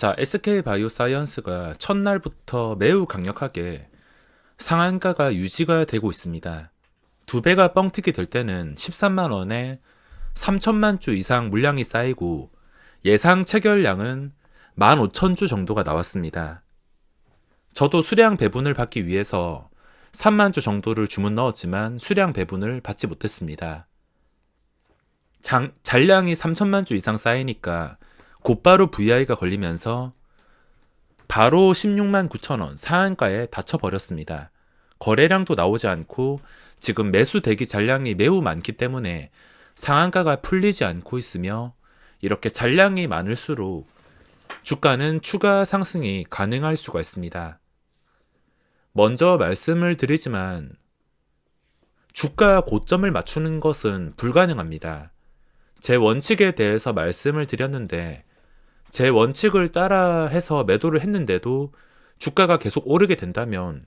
자, SK바이오사이언스가 첫날부터 매우 강력하게 상한가가 유지가 되고 있습니다. 두 배가 뻥튀기 될 때는 13만 원에 3천만 주 이상 물량이 쌓이고 예상 체결량은 15,000주 정도가 나왔습니다. 저도 수량 배분을 받기 위해서 3만 주 정도를 주문 넣었지만 수량 배분을 받지 못했습니다. 잔량이 3천만 주 이상 쌓이니까 곧바로 VI가 걸리면서 바로 16만 9천 원 상한가에 닫혀버렸습니다. 거래량도 나오지 않고 지금 매수 대기 잔량이 매우 많기 때문에 상한가가 풀리지 않고 있으며 이렇게 잔량이 많을수록 주가는 추가 상승이 가능할 수가 있습니다. 먼저 말씀을 드리지만 주가 고점을 맞추는 것은 불가능합니다. 제 원칙에 대해서 말씀을 드렸는데 제 원칙을 따라 해서 매도를 했는데도 주가가 계속 오르게 된다면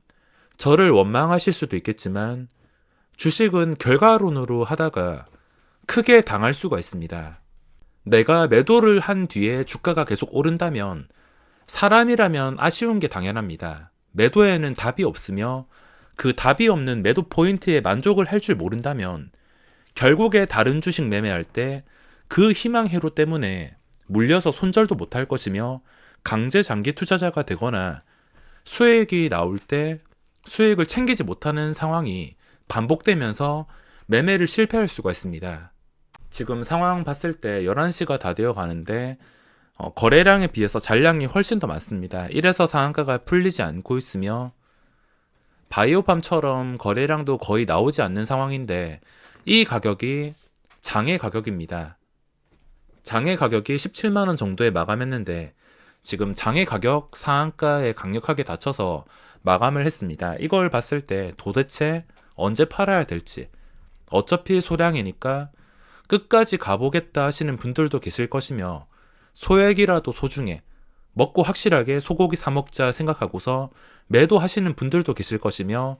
저를 원망하실 수도 있겠지만 주식은 결과론으로 하다가 크게 당할 수가 있습니다. 내가 매도를 한 뒤에 주가가 계속 오른다면 사람이라면 아쉬운 게 당연합니다. 매도에는 답이 없으며 그 답이 없는 매도 포인트에 만족을 할 줄 모른다면 결국에 다른 주식 매매할 때 그 희망회로 때문에 물려서 손절도 못할 것이며 강제 장기 투자자가 되거나 수익이 나올 때 수익을 챙기지 못하는 상황이 반복되면서 매매를 실패할 수가 있습니다. 지금 상황 봤을 때 11시가 다 되어 가는데 거래량에 비해서 잔량이 훨씬 더 많습니다. 이래서 상한가가 풀리지 않고 있으며 바이오팜처럼 거래량도 거의 나오지 않는 상황인데 이 가격이 장애 가격입니다. 장애 가격이 17만원 정도에 마감했는데 지금 장애 가격 상한가에 강력하게 닫혀서 마감을 했습니다. 이걸 봤을 때 도대체 언제 팔아야 될지, 어차피 소량이니까 끝까지 가보겠다 하시는 분들도 계실 것이며 소액이라도 소중해 먹고 확실하게 소고기 사 먹자 생각하고서 매도하시는 분들도 계실 것이며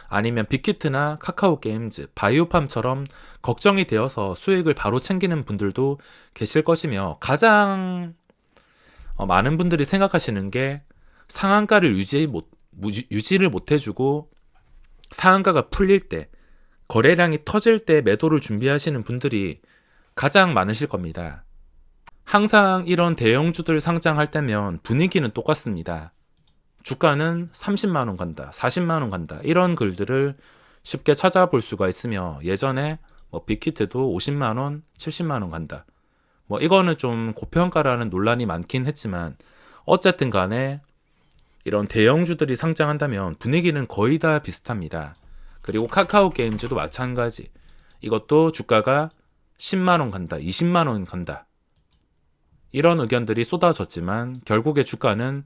아니면 빅히트나 카카오게임즈, 바이오팜처럼 걱정이 되어서 수익을 바로 챙기는 분들도 계실 것이며 가장 많은 분들이 생각하시는 게 상한가를 유지를 못 해주고 상한가가 풀릴 때 거래량이 터질 때 매도를 준비하시는 분들이 가장 많으실 겁니다. 항상 이런 대형주들 상장할 때면 분위기는 똑같습니다. 주가는 30만원 간다, 40만원 간다 이런 글들을 쉽게 찾아볼 수가 있으며 예전에 빅히트도 50만원, 70만원 간다. 이거는 좀 고평가라는 논란이 많긴 했지만 어쨌든 간에 이런 대형주들이 상장한다면 분위기는 거의 다 비슷합니다. 그리고 카카오게임즈도 마찬가지. 이것도 주가가 10만원 간다, 20만원 간다. 이런 의견들이 쏟아졌지만 결국에 주가는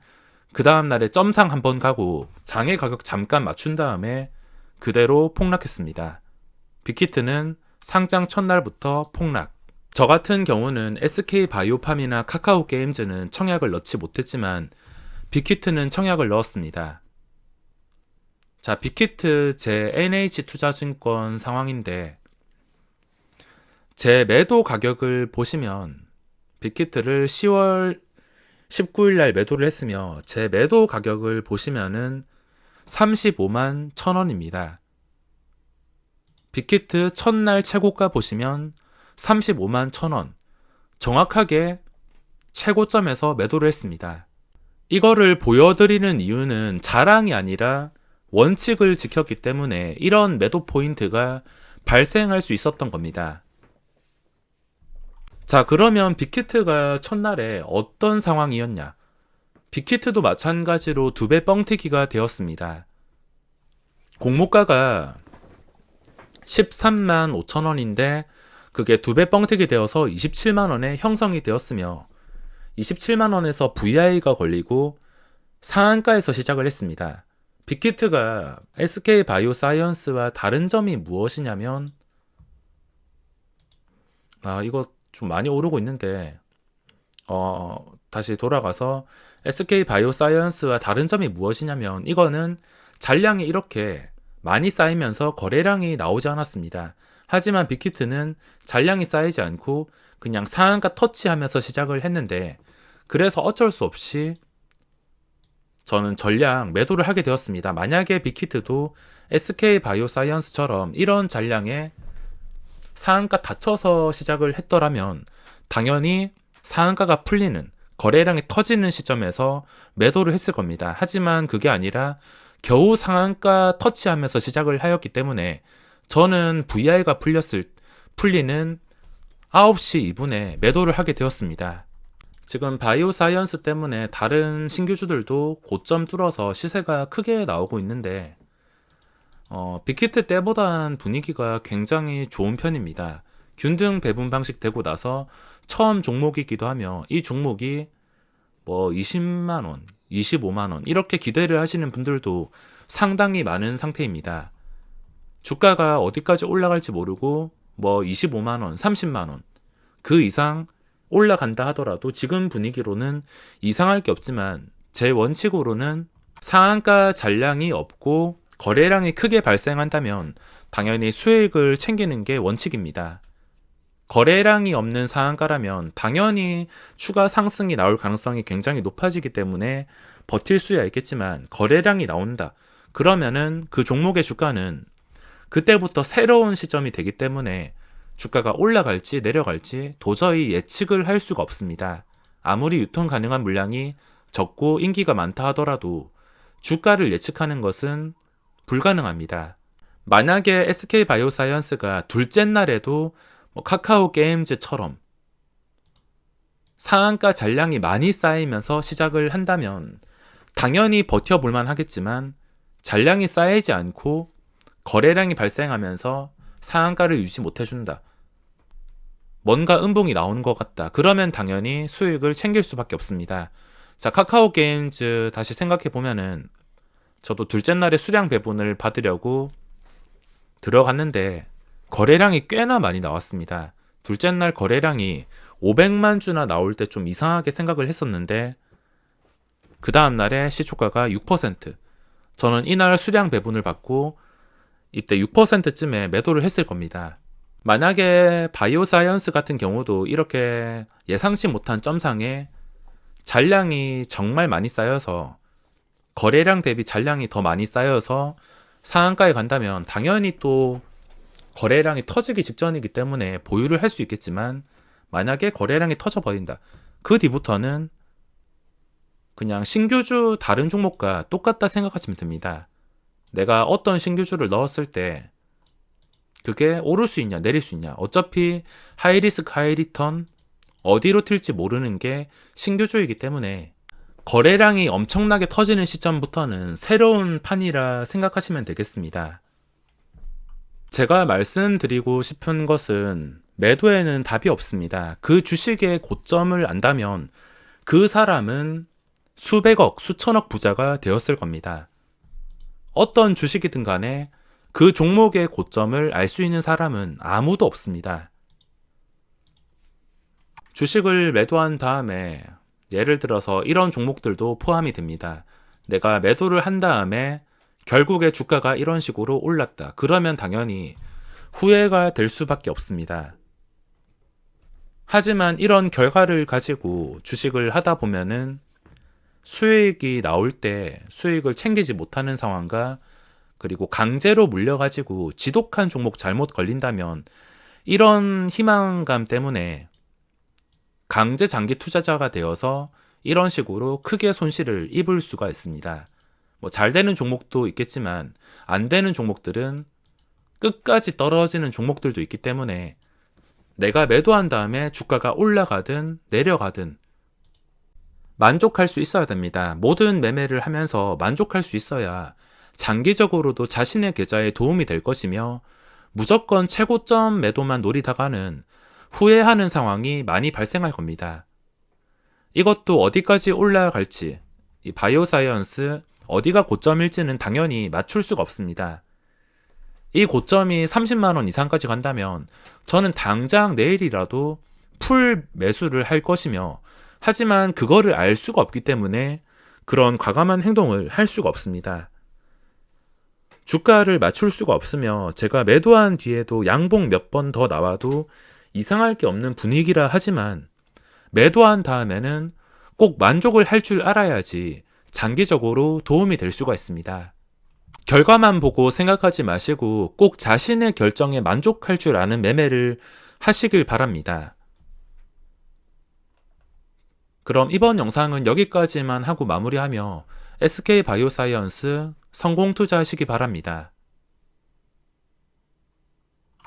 그 다음날에 점상 한번 가고 장애 가격 잠깐 맞춘 다음에 그대로 폭락했습니다. 빅히트는 상장 첫날부터 폭락. 저 같은 경우는 SK바이오팜이나 카카오게임즈는 청약을 넣지 못했지만 빅히트는 청약을 넣었습니다. 자, 빅히트 제 NH투자증권 상황인데 제 매도 가격을 보시면 빅히트를 10월 19일 날 매도를 했으며 제 매도 가격을 보시면은 35만 1,000원입니다. 빅히트 첫날 최고가 보시면 35만 1,000원. 정확하게 최고점에서 매도를 했습니다. 이거를 보여드리는 이유는 자랑이 아니라 원칙을 지켰기 때문에 이런 매도 포인트가 발생할 수 있었던 겁니다. 자, 그러면 빅히트가 첫날에 어떤 상황이었냐? 빅히트도 마찬가지로 2배 뻥튀기가 되었습니다. 공모가가 13만 5천 원인데 그게 2배 뻥튀기 되어서 27만 원에 형성이 되었으며 27만 원에서 VI가 걸리고 상한가에서 시작을 했습니다. 빅히트가 SK바이오사이언스와 다른 점이 무엇이냐면 이거 좀 많이 오르고 있는데 다시 돌아가서 SK바이오사이언스와 다른 점이 무엇이냐면 이거는 잔량이 이렇게 많이 쌓이면서 거래량이 나오지 않았습니다. 하지만 빅히트는 잔량이 쌓이지 않고 그냥 상한가 터치하면서 시작을 했는데 그래서 어쩔 수 없이 저는 전량 매도를 하게 되었습니다. 만약에 빅히트도 SK바이오사이언스처럼 이런 전량에 상한가 닫혀서 시작을 했더라면 당연히 상한가가 풀리는, 거래량이 터지는 시점에서 매도를 했을 겁니다. 하지만 그게 아니라 겨우 상한가 터치하면서 시작을 하였기 때문에 저는 VR가 풀리는 9시 2분에 매도를 하게 되었습니다. 지금 바이오사이언스 때문에 다른 신규주들도 고점 뚫어서 시세가 크게 나오고 있는데 빅히트 때보단 분위기가 굉장히 좋은 편입니다. 균등 배분 방식 되고 나서 처음 종목이기도 하며 이 종목이 뭐 20만원, 25만원 이렇게 기대를 하시는 분들도 상당히 많은 상태입니다. 주가가 어디까지 올라갈지 모르고 뭐 25만원, 30만원 그 이상 올라간다 하더라도 지금 분위기로는 이상할 게 없지만 제 원칙으로는 상한가 잔량이 없고 거래량이 크게 발생한다면 당연히 수익을 챙기는 게 원칙입니다. 거래량이 없는 상한가라면 당연히 추가 상승이 나올 가능성이 굉장히 높아지기 때문에 버틸 수야 있겠지만 거래량이 나온다. 그러면은 그 종목의 주가는 그때부터 새로운 시점이 되기 때문에 주가가 올라갈지 내려갈지 도저히 예측을 할 수가 없습니다. 아무리 유통 가능한 물량이 적고 인기가 많다 하더라도 주가를 예측하는 것은 불가능합니다. 만약에 SK바이오사이언스가 둘째 날에도 카카오 게임즈처럼 상한가 잔량이 많이 쌓이면서 시작을 한다면 당연히 버텨볼만 하겠지만 잔량이 쌓이지 않고 거래량이 발생하면서 상한가를 유지 못해준다. 뭔가 음봉이 나오는 것 같다. 그러면 당연히 수익을 챙길 수밖에 없습니다. 자, 카카오 게임즈 다시 생각해보면은 저도 둘째 날에 수량 배분을 받으려고 들어갔는데 거래량이 꽤나 많이 나왔습니다. 둘째 날 거래량이 500만 주나 나올 때 좀 이상하게 생각을 했었는데 그 다음 날에 시초가가 6%. 저는 이날 수량 배분을 받고 이때 6%쯤에 매도를 했을 겁니다. 만약에 바이오사이언스 같은 경우도 이렇게 예상치 못한 점상에 잔량이 정말 많이 쌓여서 거래량 대비 잔량이 더 많이 쌓여서 상한가에 간다면 당연히 또 거래량이 터지기 직전이기 때문에 보유를 할 수 있겠지만 만약에 거래량이 터져버린다. 그 뒤부터는 그냥 신규주 다른 종목과 똑같다 생각하시면 됩니다. 내가 어떤 신규주를 넣었을 때 그게 오를 수 있냐 내릴 수 있냐, 어차피 하이리스크 하이리턴 어디로 튈지 모르는 게 신규주이기 때문에 거래량이 엄청나게 터지는 시점부터는 새로운 판이라 생각하시면 되겠습니다. 제가 말씀드리고 싶은 것은 매도에는 답이 없습니다. 그 주식의 고점을 안다면 그 사람은 수백억, 수천억 부자가 되었을 겁니다. 어떤 주식이든 간에 그 종목의 고점을 알 수 있는 사람은 아무도 없습니다. 주식을 매도한 다음에 예를 들어서 이런 종목들도 포함이 됩니다. 내가 매도를 한 다음에 결국에 주가가 이런 식으로 올랐다. 그러면 당연히 후회가 될 수밖에 없습니다. 하지만 이런 결과를 가지고 주식을 하다 보면은 수익이 나올 때 수익을 챙기지 못하는 상황과 그리고 강제로 물려가지고 지독한 종목 잘못 걸린다면 이런 희망감 때문에 강제 장기 투자자가 되어서 이런 식으로 크게 손실을 입을 수가 있습니다. 뭐 잘 되는 종목도 있겠지만 안 되는 종목들은 끝까지 떨어지는 종목들도 있기 때문에 내가 매도한 다음에 주가가 올라가든 내려가든 만족할 수 있어야 됩니다. 모든 매매를 하면서 만족할 수 있어야 장기적으로도 자신의 계좌에 도움이 될 것이며 무조건 최고점 매도만 노리다가는 후회하는 상황이 많이 발생할 겁니다. 이것도 어디까지 올라갈지, 이 바이오사이언스 어디가 고점일지는 당연히 맞출 수가 없습니다. 이 고점이 30만원 이상까지 간다면 저는 당장 내일이라도 풀 매수를 할 것이며, 하지만 그거를 알 수가 없기 때문에 그런 과감한 행동을 할 수가 없습니다. 주가를 맞출 수가 없으며 제가 매도한 뒤에도 양봉 몇 번 더 나와도 이상할 게 없는 분위기라 하지만 매도한 다음에는 꼭 만족을 할 줄 알아야지 장기적으로 도움이 될 수가 있습니다. 결과만 보고 생각하지 마시고 꼭 자신의 결정에 만족할 줄 아는 매매를 하시길 바랍니다. 그럼 이번 영상은 여기까지만 하고 마무리하며 SK바이오사이언스 성공 투자하시기 바랍니다.